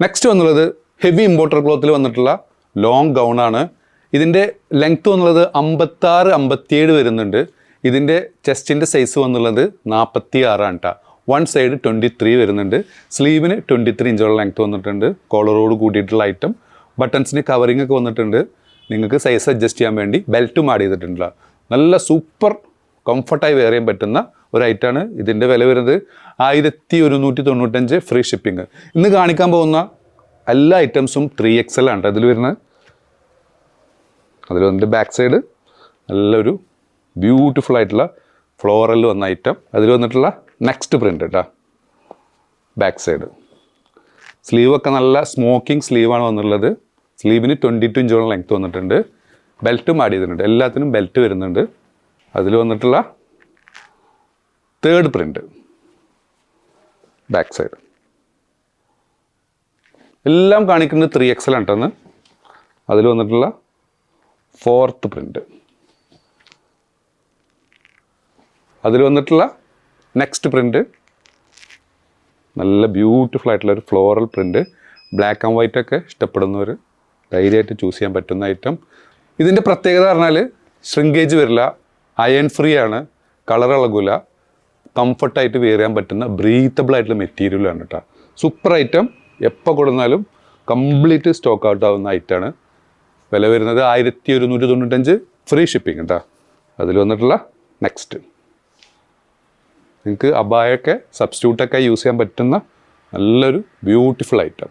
Next വന്നുള്ളത് heavy importer ക്ലോത്തിൽ വന്നിട്ടുള്ള long ഗൗണാണ്. ഇതിൻ്റെ length വന്നുള്ളത് 56-57 വരുന്നുണ്ട്. ഇതിൻ്റെ ചെസ്റ്റിൻ്റെ സൈസ് വന്നുള്ളത് 46 കേട്ടോ. വൺ സൈഡ് 23 വരുന്നുണ്ട്. സ്ലീവിന് 23 ഇഞ്ചോളം ലെങ്ത്ത് വന്നിട്ടുണ്ട്. കോളറോട് കൂടിയിട്ടുള്ള ഐറ്റം. ബട്ടൺസിന് കവറിങ് ഒക്കെ വന്നിട്ടുണ്ട്. നിങ്ങൾക്ക് സൈസ് അഡ്ജസ്റ്റ് ചെയ്യാൻ വേണ്ടി ബെൽറ്റും ആഡ് ചെയ്തിട്ടുണ്ട്. നല്ല സൂപ്പർ കംഫർട്ടായി വെയർ ചെയ്യാൻ പറ്റുന്ന ഒരു ഐറ്റമാണ്. ഇതിൻ്റെ വില വരുന്നത് 1195 ഫ്രീ ഷിപ്പിംഗ്. ഇന്ന് കാണിക്കാൻ പോകുന്ന എല്ലാ ഐറ്റംസും 3XL ആണ് അതിൽ വരുന്നത്. അതിൽ വന്നിട്ട് ബാക്ക് സൈഡ് നല്ലൊരു ബ്യൂട്ടിഫുൾ ആയിട്ടുള്ള ഫ്ലോറൽ വന്ന ഐറ്റം. അതിൽ വന്നിട്ടുള്ള നെക്സ്റ്റ് പ്രിൻ്റ് കേട്ടോ. ബാക്ക് സൈഡ് സ്ലീവൊക്കെ നല്ല സ്മോക്കിംഗ് സ്ലീവാണ് വന്നിട്ടുള്ളത്. സ്ലീവിന് 22 ഇഞ്ചോളം ലെങ്ത്ത് വന്നിട്ടുണ്ട്. ബെൽറ്റും ആഡ് ചെയ്തിട്ടുണ്ട്. എല്ലാത്തിനും ബെൽറ്റ് വരുന്നുണ്ട്. അതിൽ വന്നിട്ടുള്ള തേർഡ് പ്രിൻ്റ് ബാക്ക് സൈഡ്. എല്ലാം കാണിക്കുന്നത് 3XL ആണെന്ന്. അതിൽ വന്നിട്ടുള്ള ഫോർത്ത് പ്രിൻ്റ്. അതിൽ വന്നിട്ടുള്ള നെക്സ്റ്റ് പ്രിൻ്റ് നല്ല ബ്യൂട്ടിഫുൾ ആയിട്ടുള്ള ഒരു floral print. Black and white ഒക്കെ ഇഷ്ടപ്പെടുന്നവർ ധൈര്യമായിട്ട് ചൂസ് ചെയ്യാൻ പറ്റുന്ന ഐറ്റം. ഇതിൻ്റെ പ്രത്യേകത പറഞ്ഞാൽ ഷ്രിങ്കേജ് വരില്ല, അയൺ ഫ്രീ ആണ്, കളർ ഇളകില്ല, കംഫർട്ടായിട്ട് വെയർ ചെയ്യാൻ പറ്റുന്ന ബ്രീത്തബിൾ ആയിട്ടുള്ള മെറ്റീരിയലാണ് കേട്ടോ. Super item. എപ്പോൾ കൊടുത്താലും കംപ്ലീറ്റ് സ്റ്റോക്ക് ഔട്ട് ആവുന്ന ഐറ്റമാണ്. വില വരുന്നത് 1195 ഫ്രീ ഷിപ്പിംഗ് കേട്ടോ. അതിൽ വന്നിട്ടുള്ള നെക്സ്റ്റ് നിങ്ങൾക്ക് അബായൊക്കെ സബ്സ്റ്റിറ്റ്യൂട്ടൊക്കെ യൂസ് ചെയ്യാൻ പറ്റുന്ന നല്ലൊരു ബ്യൂട്ടിഫുൾ ഐറ്റം.